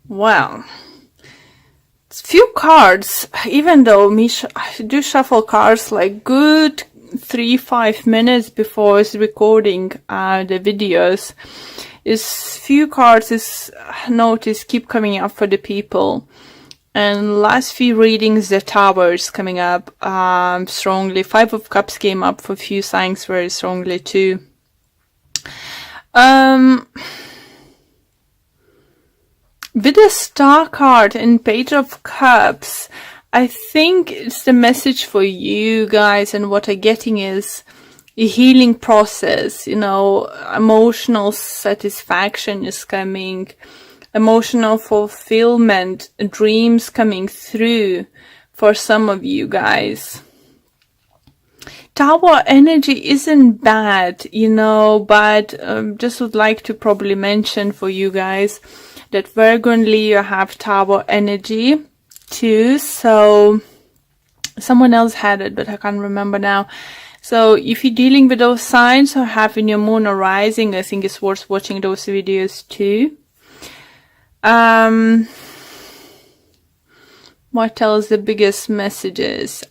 Well, few cards, even though I do shuffle cards like good 3-5 minutes before recording the videos, is few cards is notice keep coming up for the people. And last few readings, the Tower is coming up strongly. 5 of Cups came up for a few signs very strongly too. With the Star card and Page of Cups, I think it's the message for you guys, and what I'm getting is a healing process, you know, emotional satisfaction is coming, emotional fulfillment, dreams coming through for some of you guys. Tower energy isn't bad, you know, but just would like to probably mention for you guys that Virgo and Leo have Tower energy too. So someone else had it, but I can't remember now. So if you're dealing with those signs or having your moon or rising, I think it's worth watching those videos too. What else? The biggest messages?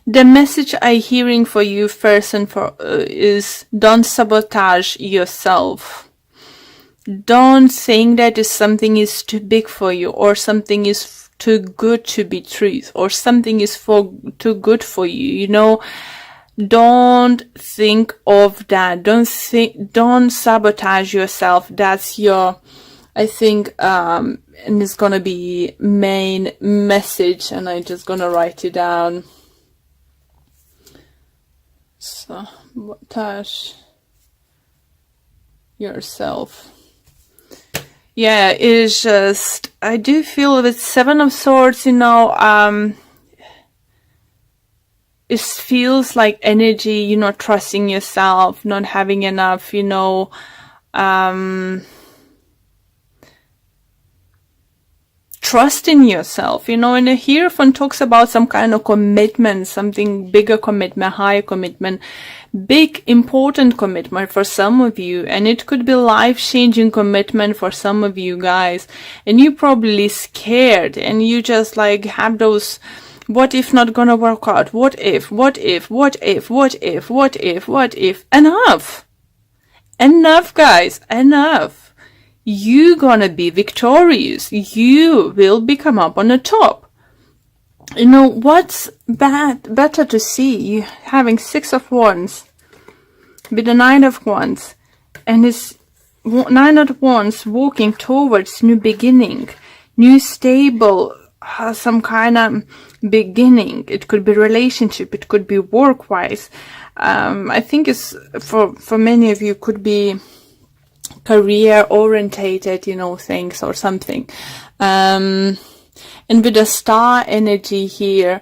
The message I'm hearing for you first and for is don't sabotage yourself. Don't think that something is too big for you, or something is too good to be truth, or something is too good for you. You know, don't think of that. Don't sabotage yourself. That's your, I think, and it's gonna be main message, and I'm just gonna write it down. Sabotage yourself. Yeah, it's just, I do feel with 7 of Swords, you know, it feels like energy, you're not trusting yourself, not having enough, you know, trust in yourself, you know. And the Hierophant talks about some kind of commitment, something bigger commitment, higher commitment, big important commitment for some of you, and it could be life-changing commitment for some of you guys, and you're probably scared, and you just like have those what if not gonna work out, what if, enough guys, enough. You gonna be victorious. You will become up on the top. You know, what's better to see you having 6 of Wands with the 9 of Wands, and this 9 of Wands walking towards new beginning, new stable, some kind of beginning. It could be relationship, it could be work-wise. I think it's for many of you could be career orientated, you know, things or something. And with the Star energy here,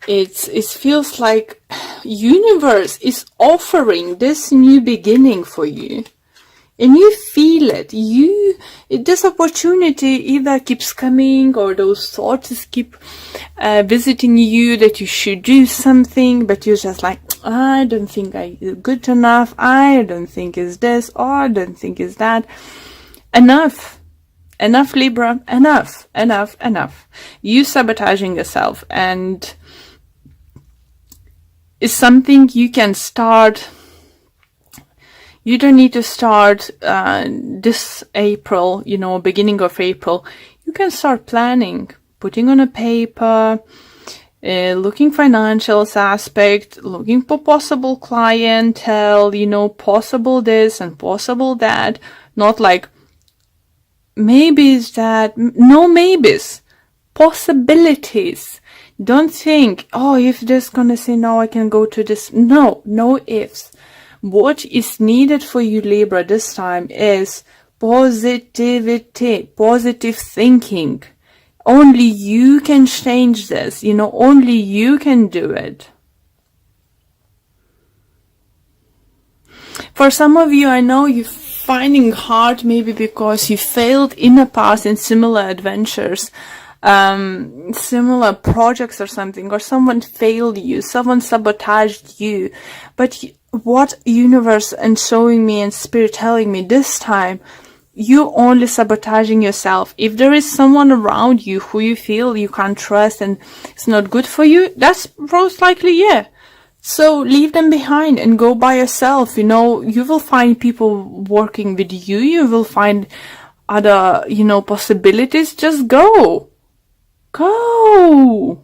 it feels like universe is offering this new beginning for you, and you feel it. This opportunity either keeps coming, or those thoughts keep visiting you that you should do something, but you're just like, I don't think I'm good enough, I don't think it's this, or I don't think it's that. Enough, Libra, enough. You sabotaging yourself, and it's something you can start. You don't need to start this April, you know, beginning of April. You can start planning, putting on a paper, looking financials aspect, looking for possible clientele, you know, possible this and possible that. Not like maybes that, no maybes, possibilities. Don't think, oh, if this gonna say no, I can go to this. No ifs. What is needed for you, Libra, this time is positivity, positive thinking. Only you can change this, you know, only you can do it. For some of you, I know you're finding hard maybe because you failed in the past in similar adventures, similar projects or something, or someone failed you, someone sabotaged you. But what universe and showing me and spirit telling me this time, you only sabotaging yourself. If there is someone around you who you feel you can't trust and it's not good for you, that's most likely, yeah. So leave them behind and go by yourself. You know, you will find people working with you. You will find other, you know, possibilities. Just go. Go.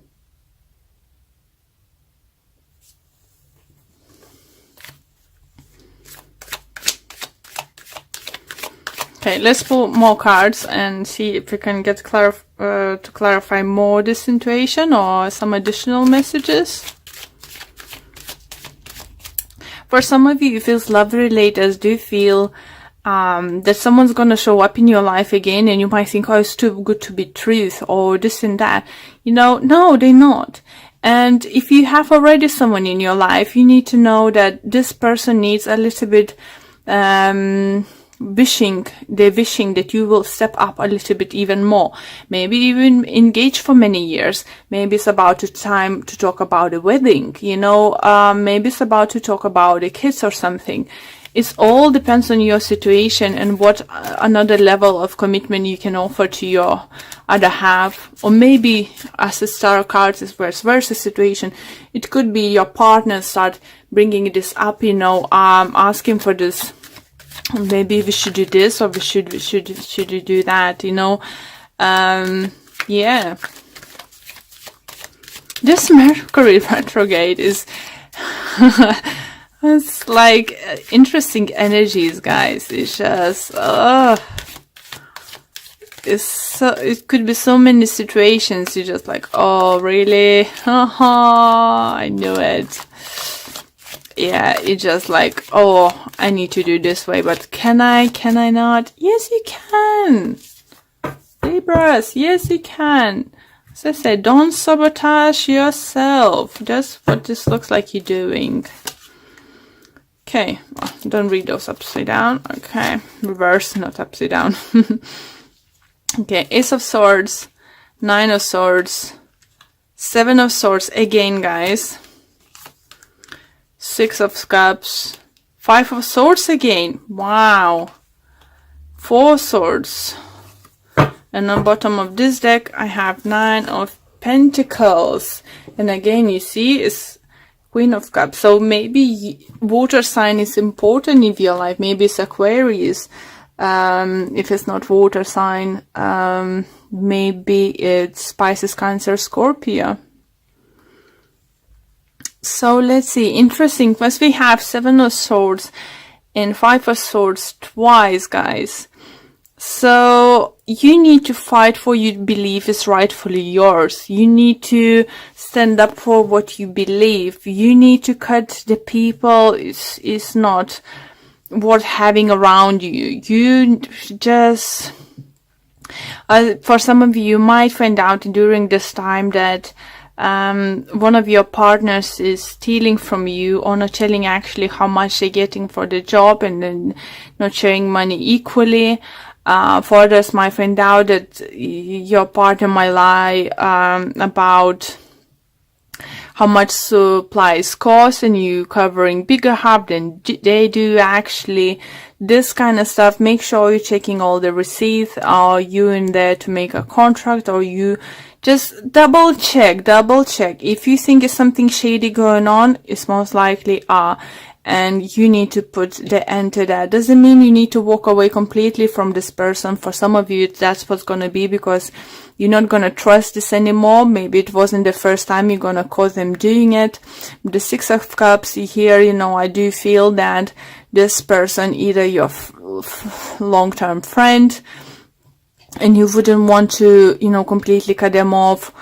Okay, let's pull more cards and see if we can get to clarify more this intuition or some additional messages. For some of you, it feels love relators do feel that someone's gonna show up in your life again, and you might think, oh, it's too good to be truth, or this and that. You know, no, they're not. And if you have already someone in your life, you need to know that this person needs a little bit wishing that you will step up a little bit even more, maybe even engage for many years. Maybe it's about the time to talk about a wedding, you know, maybe it's about to talk about a kids or something. It all depends on your situation and what another level of commitment you can offer to your other half. Or maybe, as the star cards is vice versa situation, it could be your partner start bringing this up, you know, asking for this. Maybe we should do this, or we should do that, you know. Yeah. This Mercury retrograde is it's like interesting energies, guys. It's just it's so, it could be so many situations you're just like, oh really? Haha, I knew it. Yeah, it's just like, oh, I need to do this way, but can I not? Yes, you can. Libras, yes, you can. As I said, don't sabotage yourself. That's what this looks like you're doing. Okay, oh, don't read those upside down. Okay, reverse, not upside down. Okay, Ace of Swords, Nine of Swords, Seven of Swords again, guys. Six of Cups, Five of Swords again. Wow. Four Swords. And on bottom of this deck, I have Nine of Pentacles. And again, you see, it's Queen of Cups. So maybe water sign is important in your life. Maybe it's Aquarius. If it's not water sign, maybe it's Pisces, Cancer, Scorpio. So let's see, interesting, because we have Seven of Swords and Five of Swords twice, guys. So you need to fight for what you believe is rightfully yours. You need to stand up for what you believe. You need to cut the people is not worth having around you. You just, for some of you might find out during this time that one of your partners is stealing from you, or not telling actually how much they're getting for the job, and then not sharing money equally. For others might find out that your partner might lie about how much supplies cost, and you covering bigger half than they do actually. This kind of stuff, make sure you're checking all the receipts. Are you in there to make a contract, or you just double check. If you think it's something shady going on, it's most likely and you need to put the end to that. Doesn't mean you need to walk away completely from this person. For some of you, that's what's going to be, because you're not going to trust this anymore. Maybe it wasn't the first time you're going to cause them doing it. The Six of Cups here, you know, I do feel that this person, either your long-term friend, and you wouldn't want to, you know, completely cut them off.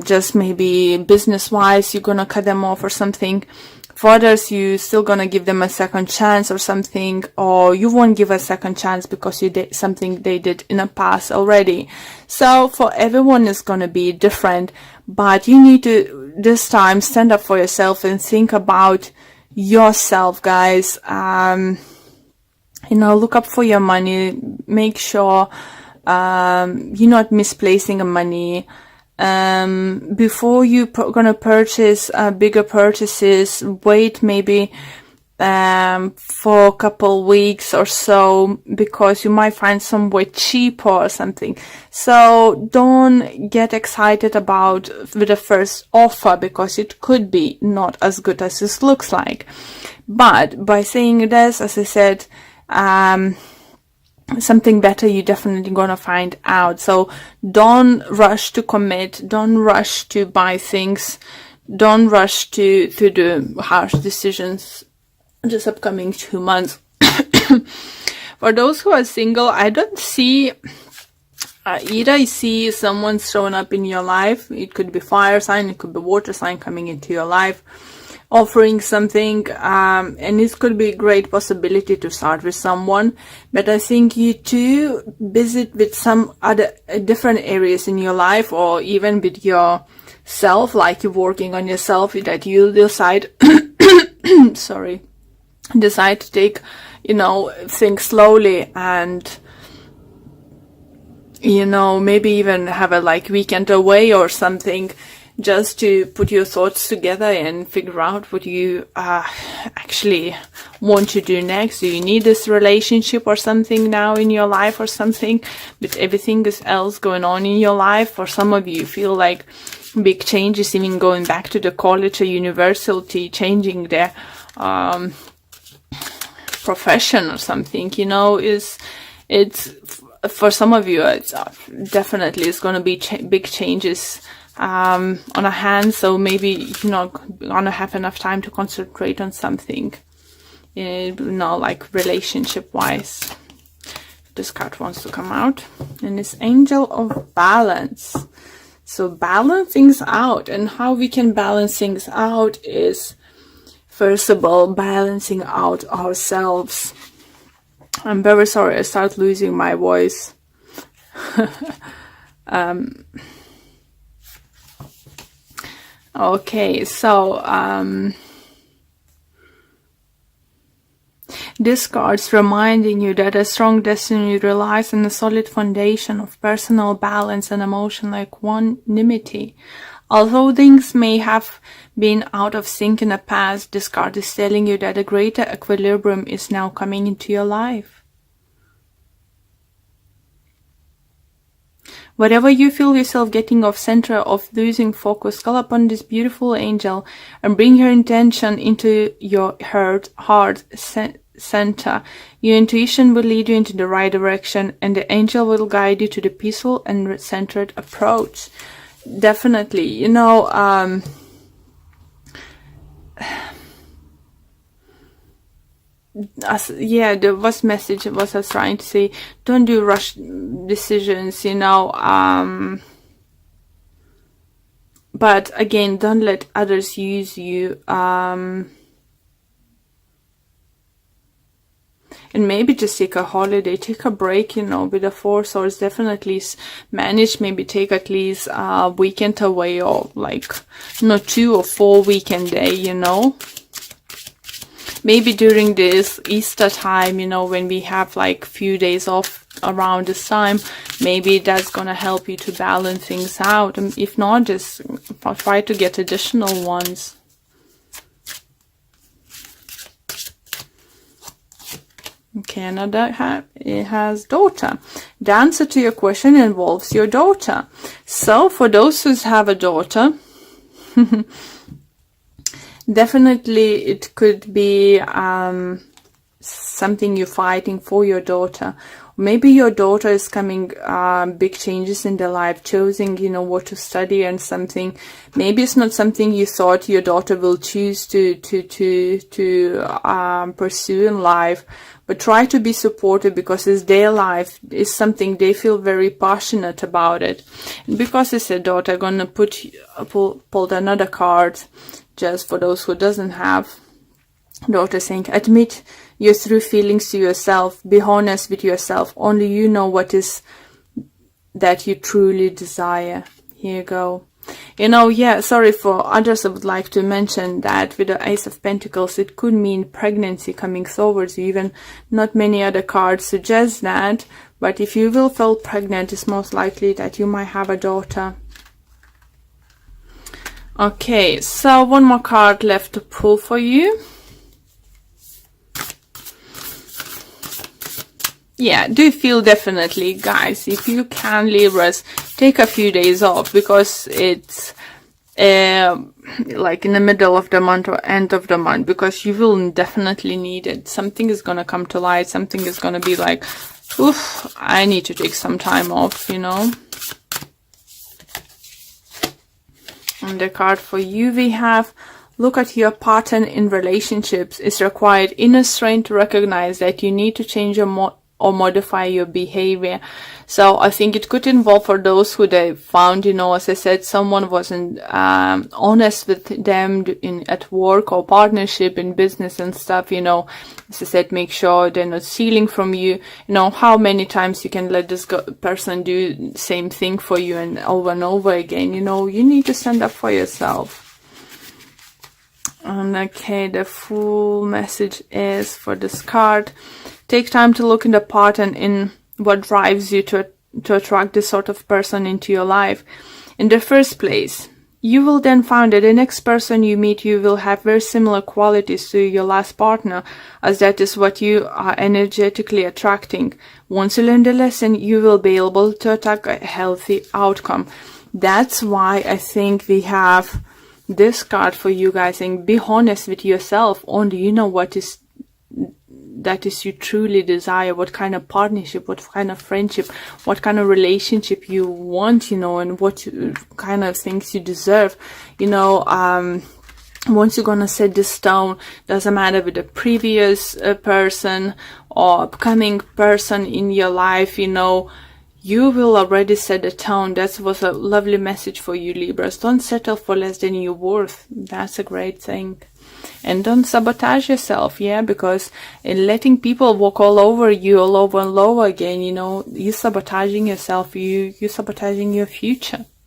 Just maybe business-wise, you're going to cut them off or something. For others, you still gonna give them a second chance or something, or you won't give a second chance because you did something they did in the past already. So for everyone, it's gonna be different, but you need to this time stand up for yourself and think about yourself, guys. You know, look up for your money. Make sure you're not misplacing the money. Before you gonna purchase bigger purchases, wait maybe for a couple weeks or so, because you might find somewhere cheaper or something. So don't get excited about with the first offer, because it could be not as good as this looks like. But by saying this, as I said, something better you're definitely gonna find out. So don't rush to commit, don't rush to buy things, don't rush to do harsh decisions this upcoming 2 months. For those who are single, I don't see either I see someone showing up in your life. It could be fire sign, it could be water sign coming into your life, offering something, and this could be a great possibility to start with someone. But I think you too busy with some other different areas in your life, or even with yourself, like you're working on yourself, that you decide sorry, decide to take, things slowly, and maybe even have a weekend away or something, just to put your thoughts together and figure out what you actually want to do next. Do you need this relationship or something now in your life, or something, with everything else going on in your life? For some of you feel like big changes, even going back to the college or university, changing their profession or something, it's for some of you, it's definitely it's going to be big changes on a hand. So maybe you're not going to have enough time to concentrate on something, relationship wise. This card wants to come out, and it's Angel of Balance. So balance things out, and how we can balance things out is, first of all, balancing out ourselves. I'm very sorry, I start losing my voice. Okay, so this card's reminding you that a strong destiny relies on a solid foundation of personal balance and emotional equanimity. Although things may have been out of sync in the past, this card is telling you that a greater equilibrium is now coming into your life. Wherever you feel yourself getting off center, of losing focus, call upon this beautiful angel and bring her intention into your heart center. Your intuition will lead you into the right direction, and the angel will guide you to the peaceful and centered approach. Definitely, the message was I was trying to say, don't do rush decisions, but again, don't let others use you, and maybe just take a holiday, take a break, with the Four Swords. Definitely manage, maybe take at least a weekend away, or 2 or 4 weekend day, Maybe during this Easter time, when we have few days off around this time, maybe that's gonna help you to balance things out. And if not, just try to get additional ones. Okay, another it has daughter. The answer to your question involves your daughter. So for those who have a daughter, definitely it could be something you're fighting for your daughter. Maybe your daughter is coming big changes in their life, choosing what to study and something. Maybe it's not something you thought your daughter will choose to pursue in life, but try to be supportive, because it's their life, it's something they feel very passionate about it. And because it's a daughter, I'm gonna pull another card just for those who doesn't have daughter, saying, admit your true feelings to yourself, be honest with yourself, only you know what is that you truly desire. Here you go. Sorry, for others I would like to mention that with the Ace of Pentacles, it could mean pregnancy coming towards you. Even not many other cards suggest that, but if you will feel pregnant, it's most likely that you might have a daughter. Okay, so one more card left to pull for you. Yeah, do feel definitely, guys, if you can, Libras, take a few days off, because it's like in the middle of the month or end of the month, because you will definitely need it. Something is gonna come to light, something is gonna be like, oof, I need to take some time off, you know. And the card for you we have, look at your pattern in relationships. It's required inner strength to recognize that you need to change or modify your behavior. So I think it could involve, for those who they found, you know, as I said, someone wasn't honest with them at work or partnership in business and stuff, you know. As I said, make sure they're not stealing from you. You know, how many times you can let this person do the same thing for you and over again. You know, you need to stand up for yourself. And okay, the full message is for this card. Take time to look in the pattern in what drives you to attract this sort of person into your life. In the first place, you will then find that the next person you meet, you will have very similar qualities to your last partner, as that is what you are energetically attracting. Once you learn the lesson, you will be able to attack a healthy outcome. That's why I think we have this card for you guys, saying be honest with yourself. Only you know what is that is you truly desire, what kind of partnership, what kind of friendship, what kind of relationship you want, you know, and what kind of things you deserve, you know. Once you're gonna set this stone, doesn't matter with the previous person or upcoming person in your life, you know, you will already set the tone. That was a lovely message for you, Libras. Don't settle for less than you're worth. That's a great thing. And don't sabotage yourself, yeah, because in letting people walk all over you, all over and over again, you know, you're sabotaging yourself, you're sabotaging your future.